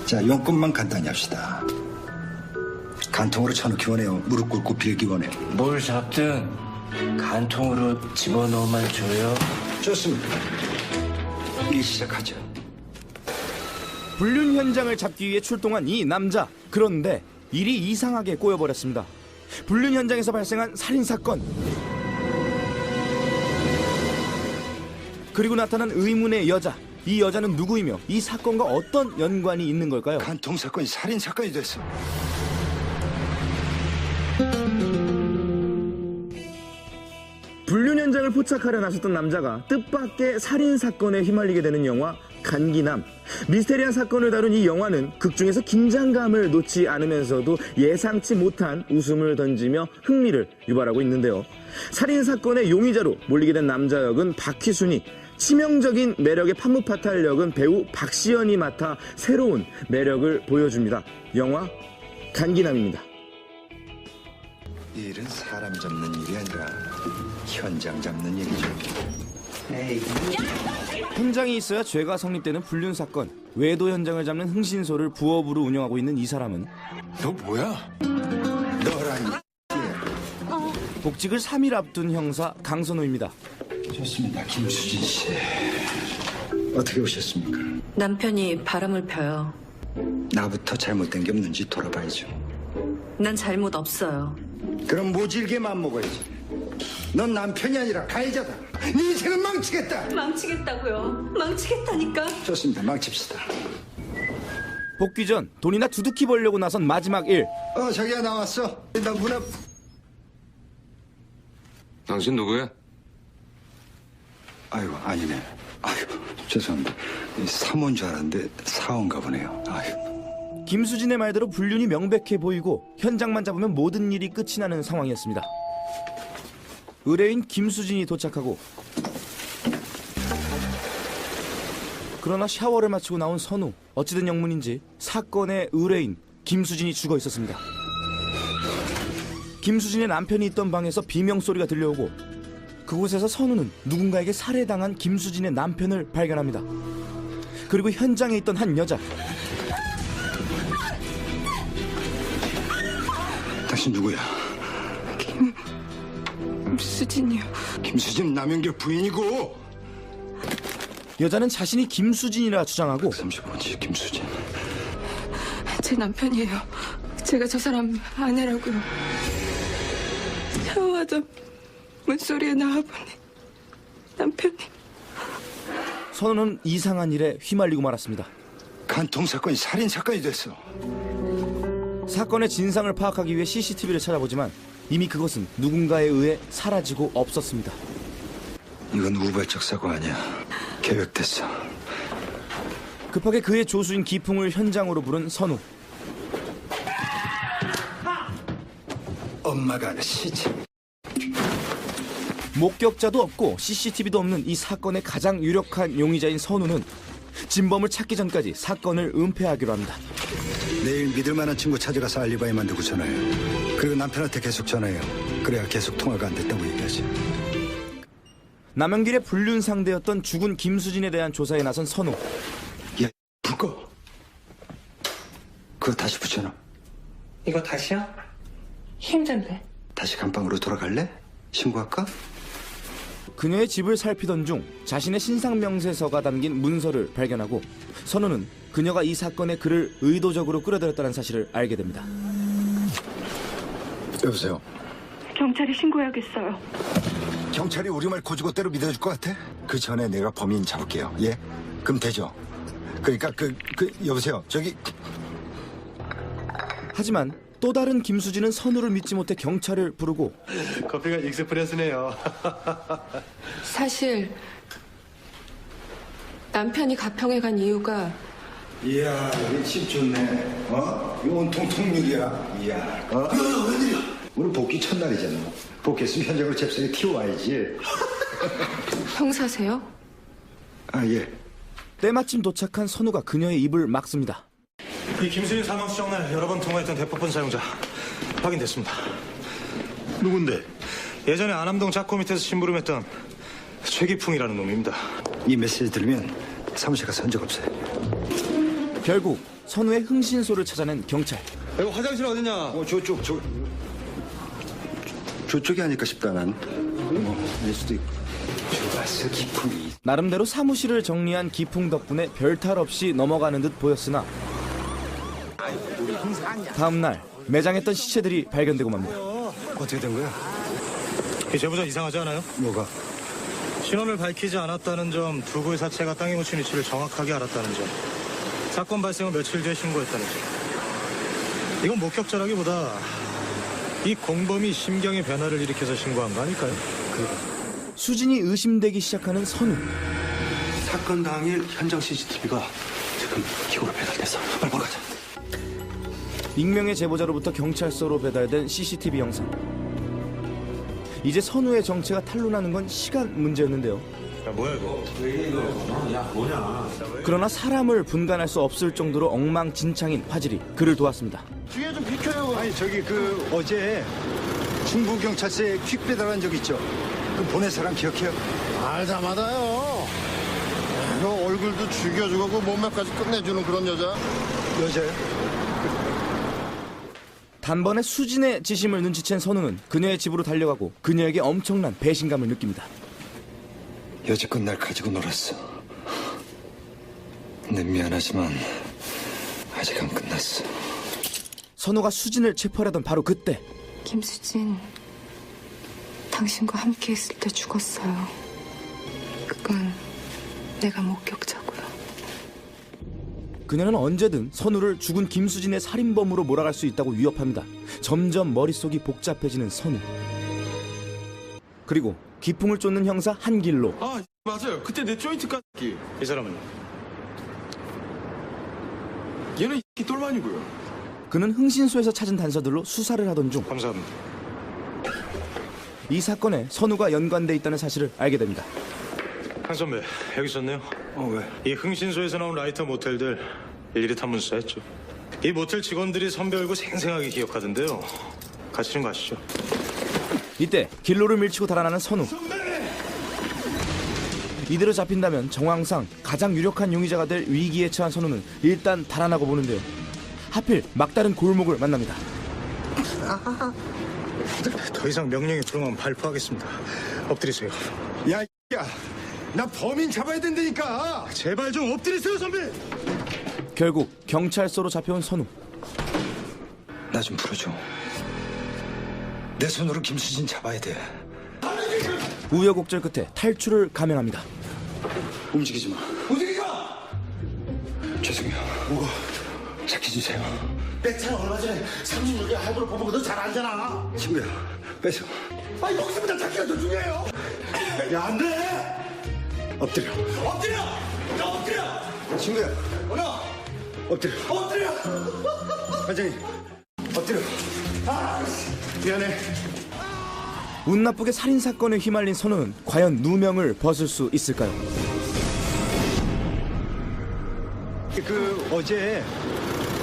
자, 용건만 간단히 합시다. 간통으로 쳐넣기 원해요? 무릎 꿇고 빌기 원해요? 뭘 잡든 간통으로 집어넣으면 줘요. 좋습니다. 일 시작하죠. 불륜 현장을 잡기 위해 출동한 이 남자. 그런데 일이 이상하게 꼬여버렸습니다. 불륜 현장에서 발생한 살인사건. 그리고 나타난 의문의 여자. 이 여자는 누구이며 이 사건과 어떤 연관이 있는 걸까요? 간통 사건이 살인 사건이 됐어. 불륜 현장을 포착하려 나섰던 남자가 뜻밖의 살인사건에 휘말리게 되는 영화 간기남. 미스테리한 사건을 다룬 이 영화는 극중에서 긴장감을 놓지 않으면서도 예상치 못한 웃음을 던지며 흥미를 유발하고 있는데요. 살인사건의 용의자로 몰리게 된 남자 역은 박희순이, 치명적인 매력의 판무파탈 역은 배우 박시연이 맡아 새로운 매력을 보여줍니다. 영화 간기남입니다. 이 일은 사람 잡는 일이 아니라 현장 잡는 일이죠. 현장이 있어야 죄가 성립되는 불륜 사건. 외도 현장을 잡는 흥신소를 부업으로 운영하고 있는 이 사람은 너 뭐야? 너라니. 복직을 3일 앞둔 형사 강선호입니다. 좋습니다. 김수진 씨. 어떻게 오셨습니까? 남편이 바람을 펴요. 나부터 잘못된 게 없는지 돌아봐야죠. 난 잘못 없어요. 그럼 모질게 맘먹어야지. 넌 남편이 아니라 가해자다. 네 인생은 망치겠다. 망치겠다고요. 망치겠다니까. 좋습니다. 망칩시다. 복귀 전 돈이나 두둑히 벌려고 나선 마지막 일. 자기야 나왔어. 나 문 앞. 당신 누구야? 아이고 아니네. 아이고 죄송합니다. 사모인 줄 알았는데 사원가 보네요. 아이고. 김수진의 말대로 불륜이 명백해 보이고 현장만 잡으면 모든 일이 끝이 나는 상황이었습니다. 의뢰인 김수진이 도착하고 그러나 샤워를 마치고 나온 선우. 어찌된 영문인지 사건의 의뢰인 김수진이 죽어 있었습니다. 김수진의 남편이 있던 방에서 비명소리가 들려오고 그곳에서 선우는 누군가에게 살해당한 김수진의 남편을 발견합니다. 그리고 현장에 있던 한 여자. 당신 누구야? 김수진이요. 김수진 남영길 부인이고. 여자는 자신이 김수진이라 주장하고 35번지 김수진. 제 남편이에요. 제가 저 사람 아내라고요. 샤워하다 문소리에 나와보니 남편이. 선우는 이상한 일에 휘말리고 말았습니다. 간통 사건이 살인 사건이 됐어. 사건의 진상을 파악하기 위해 CCTV를 찾아보지만 이미 그것은 누군가에 의해 사라지고 없었습니다. 이건 우발적 사고 아니야. 계획됐어. 급하게 그의 조수인 기풍을 현장으로 부른 선우. 엄마가 아는 시체. 목격자도 없고 CCTV도 없는 이 사건의 가장 유력한 용의자인 선우는 진범을 찾기 전까지 사건을 은폐하기로 합니다. 내일 믿을 만한 친구 찾아가서 알리바이 만들고 전화해요. 그리고 남편한테 계속 전화해요. 그래야 계속 통화가 안 됐다고 얘기하지. 남영길의 불륜 상대였던 죽은 김수진에 대한 조사에 나선 선우. 야, 불 꺼. 그거 다시 붙여놔. 이거 다시요? 힘든데. 다시 감방으로 돌아갈래? 신고할까? 그녀의 집을 살피던 중 자신의 신상명세서가 담긴 문서를 발견하고 선우는 그녀가 이 사건에 그를 의도적으로 끌어들였다는 사실을 알게 됩니다. 여보세요. 경찰에 신고해야겠어요. 경찰이 우리 말 고지고대로 믿어줄 것 같아? 그 전에 내가 범인 잡을게요. 예? 그럼 되죠? 그러니까 여보세요. 저기. 하지만 또 다른 김수진은 선우를 믿지 못해 경찰을 부르고 커피가 익스프레스네요. 사실 남편이 가평에 간 이유가 이야, 집 좋네. 이거 온통 통밀이야. 이야. 웬일이야? 오늘 복귀 첫날이잖아. 복귀했으면 현장으로 잽싸게 튀어와야지. 형사세요? 아, 예. 때마침 도착한 선우가 그녀의 입을 막습니다. 이 김수진 사망 수정날 여러 번 통화했던 대포폰 사용자 확인됐습니다. 누군데? 예전에 안암동 자코 밑에서 심부름했던 최기풍이라는 놈입니다. 이 메시지 들으면 사무실 가서 흔적 없어요. 결국 선우의 흥신소를 찾아낸 경찰. 이거 화장실 어디냐? 저쪽이 아닐까 싶다, 난. 낼 수도 있고. 좋았어, 기품이. 나름대로 사무실을 정리한 기풍 덕분에 별탈 없이 넘어가는 듯 보였으나 다음 날 매장했던 시체들이 발견되고 맙니다. 어떻게 된 거야? 이 제보자 이상하지 않아요? 뭐가? 신원을 밝히지 않았다는 점, 두 구의 사체가 땅에 묻힌 위치를 정확하게 알았다는 점, 사건 발생 후 며칠 뒤에 신고했다는 점. 이건 목격자라기보다 이 공범이 심경의 변화를 일으켜서 신고한 거 아닐까요? 수진이 의심되기 시작하는 선우. 사건 당일 현장 CCTV가 지금 기고로 배달됐어. 빨리 보러 가자. 익명의 제보자로부터 경찰서로 배달된 CCTV 영상. 이제 선우의 정체가 탄로나는 건 시간 문제였는데요. 야, 뭐야 이거? 그러나 사람을 분간할 수 없을 정도로 엉망진창인 화질이 그를 도왔습니다. 뒤에 좀 비켜요. 아니, 저기 어제 중부경찰서에 퀵 배달한 적 있죠? 그 보낸 사람 기억해요? 알자마다요. 그 얼굴도 죽여주고 그 몸매까지 끝내주는 그런 여자. 여자요? 단번에 수진의 지심을 눈치챈 선우는 그녀의 집으로 달려가고 그녀에게 엄청난 배신감을 느낍니다. 여지껏 날 가지고 놀았어. 내 미안하지만 아직 안 끝났어. 선우가 수진을 체포하려던 바로 그때 김수진, 당신과 함께 있을 때 죽었어요. 그건 내가 목격자고요. 그녀는 언제든 선우를 죽은 김수진의 살인범으로 몰아갈 수 있다고 위협합니다. 점점 머릿속이 복잡해지는 선우. 그리고 기풍을 쫓는 형사 한길로. 아 맞아요. 그때 내 조인트 깎기. 이 사람은 얘는 이 똘만이고요. 그는 흥신소에서 찾은 단서들로 수사를 하던 중 이 감사합니다. 사건에 선우가 연관돼 있다는 사실을 알게 됩니다. 한 선배, 여기 있었네요. 왜? 이 흥신소에서 나온 라이터 모텔들 일일이 탐문 수사했죠. 이 모텔 직원들이 선배 얼굴 생생하게 기억하던데요. 같이 좀 가시죠. 이때 길로를 밀치고 달아나는 선우. 이대로 잡힌다면 정황상 가장 유력한 용의자가 될 위기에 처한 선우는 일단 달아나고 보는데요. 하필 막다른 골목을 만납니다. 더 이상 명령이 들어오면 발포하겠습니다. 엎드리세요. 야, 나 범인 잡아야 된다니까. 제발 좀 엎드리세요, 선배. 결국 경찰서로 잡혀온 선우. 나 좀 풀어줘. 내 손으로 김수진 잡아야 돼. 우여곡절 끝에 탈출을 감행합니다. 움직이지 마. 움직이지 마! 죄송해요. 뭐가? sak해주세요. 내 차는 얼마 전에 36개 할부로 뽑은 거너 잘 알잖아. 친구야, 뺏어. 아 여기서부터 찾기가 더 중요해요. 야 안 돼. 엎드려. 엎드려. 야 엎드려. 친구야, 뭐야? 엎드려. 엎드려. 반장님, 엎드려. 미안해. 운 나쁘게 살인사건에 휘말린 선우는 과연 누명을 벗을 수 있을까요? 어제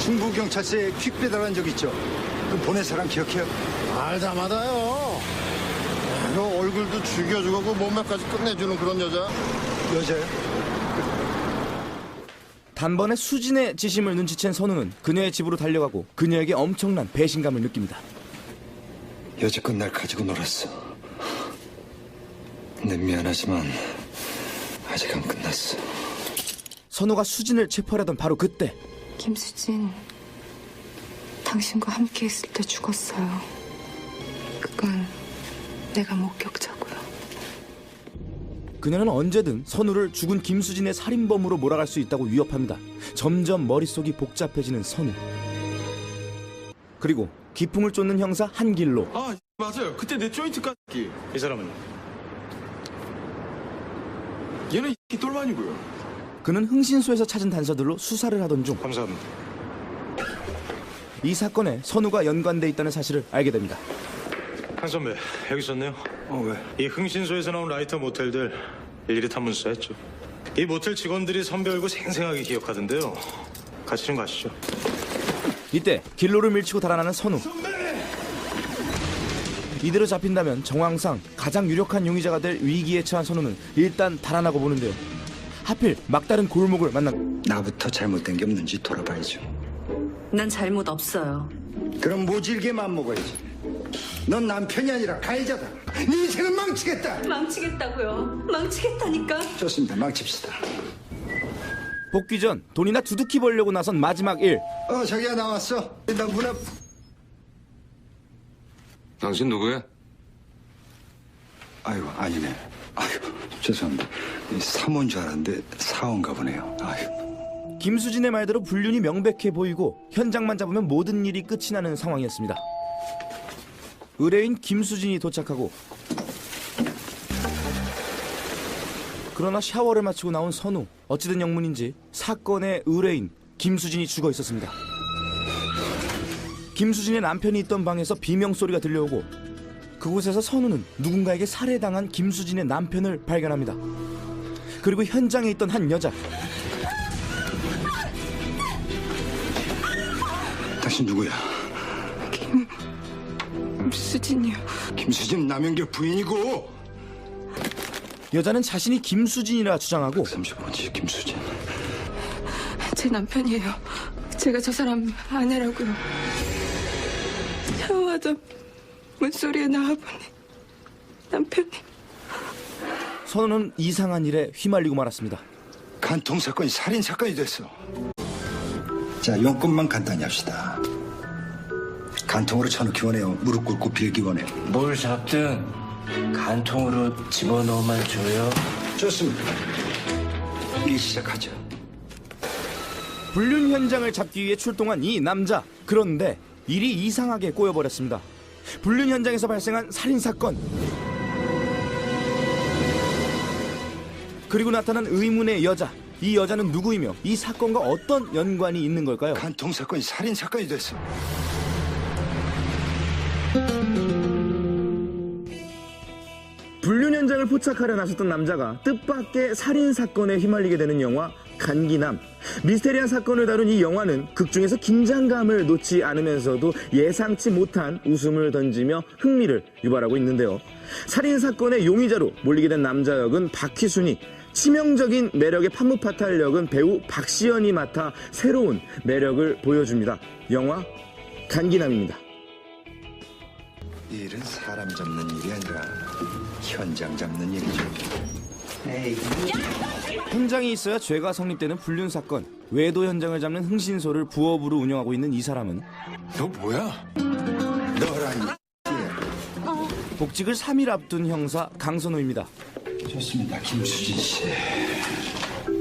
중부경찰서에 퀵 배달한 적 있죠? 그 보낸 사람 기억해요? 알자마다요. 그 얼굴도 죽여주고 그 몸매까지 끝내주는 그런 여자. 여자요? 단번에 수진의 지심을 눈치챈 선우는 그녀의 집으로 달려가고 그녀에게 엄청난 배신감을 느낍니다. 여지껏 날 가지고 놀았어. 내 미안하지만 아직 안 끝났어. 선우가 수진을 체포하려던 바로 그때 김수진, 당신과 함께 있을 때 죽었어요. 그건 내가 목격자고요. 그녀는 언제든 선우를 죽은 김수진의 살인범으로 몰아갈 수 있다고 위협합니다. 점점 머릿속이 복잡해지는 선우. 그리고 기풍을 쫓는 형사 한길로. 아 맞아요. 그때 내 조인트 깎기. 이 사람은 얘는 이 똘만이고요. 그는 흥신소에서 찾은 단서들로 수사를 하던 중 이 감사합니다. 사건에 선우가 연관돼 있다는 사실을 알게 됩니다. 한 선배, 여기 있었네요. 왜? 이 흥신소에서 나온 라이터 모텔들 일일이 탐문 수사했죠. 이 모텔 직원들이 선배 얼굴 생생하게 기억하던데요. 같이 좀 가시죠. 이때 길로를 밀치고 달아나는 선우. 이대로 잡힌다면 정황상 가장 유력한 용의자가 될 위기에 처한 선우는 일단 달아나고 보는데요. 하필 막다른 골목을 만난 나부터 잘못된 게 없는지 돌아봐야죠. 난 잘못 없어요. 그럼 모질게 맘먹어야지. 넌 남편이 아니라 가해자다. 네 인생은 망치겠다. 망치겠다고요. 망치겠다니까. 좋습니다. 망칩시다. 복귀 전 돈이나 두둑히 벌려고 나선 마지막 일. 자기야 나왔어. 나 문 앞. 당신 누구야? 아이고 아니네. 아이고 죄송합니다. 사모인 줄 알았는데 사원가 보네요. 아이고. 김수진의 말대로 불륜이 명백해 보이고 현장만 잡으면 모든 일이 끝이 나는 상황이었습니다. 의뢰인 김수진이 도착하고 그러나 샤워를 마치고 나온 선우. 어찌된 영문인지 사건의 의뢰인 김수진이 죽어 있었습니다. 김수진의 남편이 있던 방에서 비명소리가 들려오고 그곳에서 선우는 누군가에게 살해당한 김수진의 남편을 발견합니다. 그리고 현장에 있던 한 여자. 당신 누구야? 김수진이요. 김수진 남영길 부인이고. 여자는 자신이 김수진이라 주장하고 30번지 김수진. 제 남편이에요. 제가 저 사람 아내라고요. 샤워하다 문소리에 나와보니 남편이. 선우는 이상한 일에 휘말리고 말았습니다. 간통 사건이 살인 사건이 됐어. 자, 용건만 간단히 합시다. 간통으로 쳐넣기 원해요. 무릎 꿇고 빌기 원해요. 뭘 잡든 간통으로 집어넣으면 줘요. 좋습니다. 일 시작하죠. 불륜 현장을 잡기 위해 출동한 이 남자. 그런데 일이 이상하게 꼬여버렸습니다. 불륜 현장에서 발생한 살인사건. 그리고 나타난 의문의 여자. 이 여자는 누구이며 이 사건과 어떤 연관이 있는 걸까요? 간통 사건이 살인 사건이 됐어. 불륜 현장을 포착하려 나섰던 남자가 뜻밖의 살인사건에 휘말리게 되는 영화 간기남. 미스테리한 사건을 다룬 이 영화는 극중에서 긴장감을 놓지 않으면서도 예상치 못한 웃음을 던지며 흥미를 유발하고 있는데요. 살인사건의 용의자로 몰리게 된 남자 역은 박희순이, 치명적인 매력의 판무파탈 역은 배우 박시연이 맡아 새로운 매력을 보여줍니다. 영화 간기남입니다. 이 일은 사람 잡는 일이 아니라 현장 잡는 일이죠. 현장이 있어야 죄가 성립되는 불륜 사건. 외도 현장을 잡는 흥신소를 부업으로 운영하고 있는 이 사람은 너 뭐야? 너라니. 복직을 3일 앞둔 형사 강선우입니다. 좋습니다. 김수진 씨.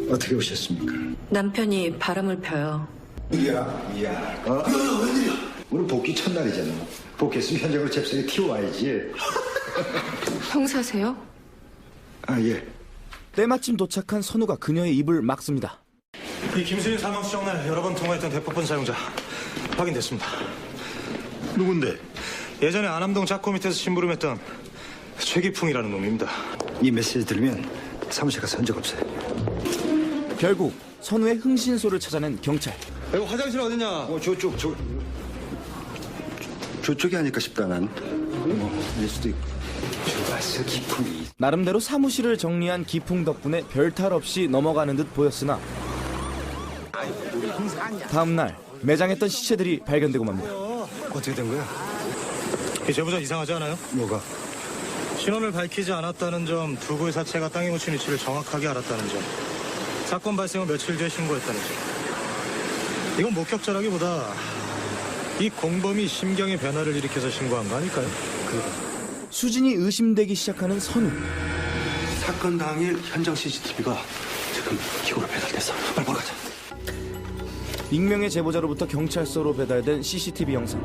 어떻게 오셨습니까? 남편이 바람을 펴요. 이야. 웬일이야? 오늘 복귀 첫날이잖아. 복귀했으면 현장으로 잽싸게 튀어와야지. 형사세요? 아, 예. 때마침 도착한 선우가 그녀의 입을 막습니다. 이 김수진 사망 수정날 여러 번 통화했던 대포폰 사용자 확인됐습니다. 누군데? 예전에 안암동 자코 밑에서 심부름했던 최기풍이라는 놈입니다. 이 메시지 들으면 사무실 가서 흔적 없어요. 결국 선우의 흥신소를 찾아낸 경찰. 이거 화장실 어디냐? 저쪽이 아닐까 싶다, 난. 일 수도 있고. 좋았어, 기품이. 나름대로 사무실을 정리한 기풍 덕분에 별탈 없이 넘어가는 듯 보였으나 다음 날 매장했던 시체들이 발견되고 맙니다. 어떻게 된 거야? 이 제보자 이상하지 않아요? 뭐가? 신원을 밝히지 않았다는 점, 두고의 사체가 땅에 묻힌 위치를 정확하게 알았다는 점, 사건 발생 후 며칠 뒤에 신고했다는 점. 이건 목격자라기보다 이 공범이 심경의 변화를 일으켜서 신고한 거 아닐까요? 수진이 의심되기 시작하는 선우. 사건 당일 현장 CCTV가 지금 기고로 배달됐어. 빨리 보러 가자. 익명의 제보자로부터 경찰서로 배달된 CCTV 영상.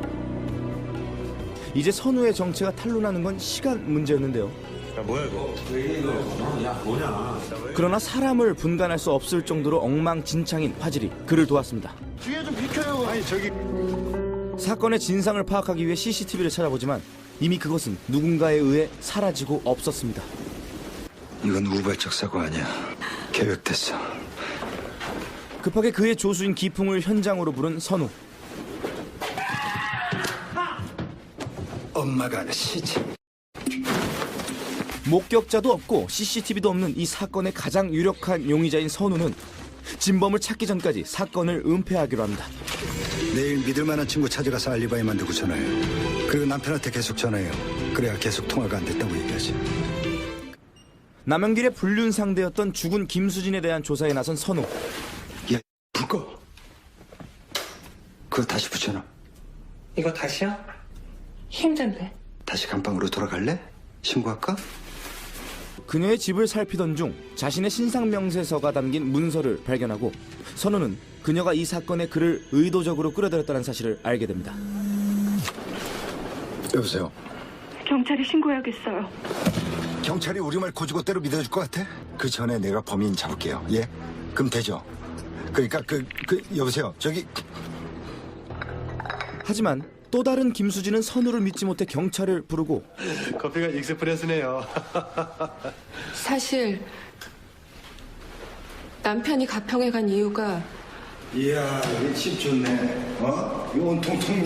이제 선우의 정체가 탄로나는 건 시간 문제였는데요. 야, 뭐야 이거? 그러나 사람을 분간할 수 없을 정도로 엉망진창인 화질이 그를 도왔습니다. 뒤에 좀 비켜요. 아니 저기 사건의 진상을 파악하기 위해 CCTV를 찾아보지만 이미 그것은 누군가에 의해 사라지고 없었습니다. 이건 우발적 사고 아니야. 계획됐어. 급하게 그의 조수인 기풍을 현장으로 부른 선우. 엄마가 시체. 목격자도 없고 CCTV도 없는 이 사건의 가장 유력한 용의자인 선우는 진범을 찾기 전까지 사건을 은폐하기로 합니다. 내일 믿을 만한 친구 찾아가서 알리바이 만들고 전화해요. 그리고 남편한테 계속 전화해요. 그래야 계속 통화가 안 됐다고 얘기하지. 남영길의 불륜 상대였던 죽은 김수진에 대한 조사에 나선 선우. 야, 불 꺼. 그거 다시 붙여놔. 이거 다시요? 힘든데. 다시 감방으로 돌아갈래? 신고할까? 그녀의 집을 살피던 중 자신의 신상명세서가 담긴 문서를 발견하고 선우는 그녀가 이 사건에 그를 의도적으로 끌어들였다는 사실을 알게 됩니다. 여보세요. 경찰에 신고해야겠어요. 경찰이 우리 말 고지고대로 믿어줄 것 같아? 그 전에 내가 범인 잡을게요. 예? 그럼 되죠? 그러니까 여보세요. 저기 하지만 또 다른 김수진은 선우를 믿지 못해 경찰을 부르고 커피가 익스프레스네요. 사실 남편이 가평에 간 이유가 이야, 이집 좋네. 이 온통 통밀.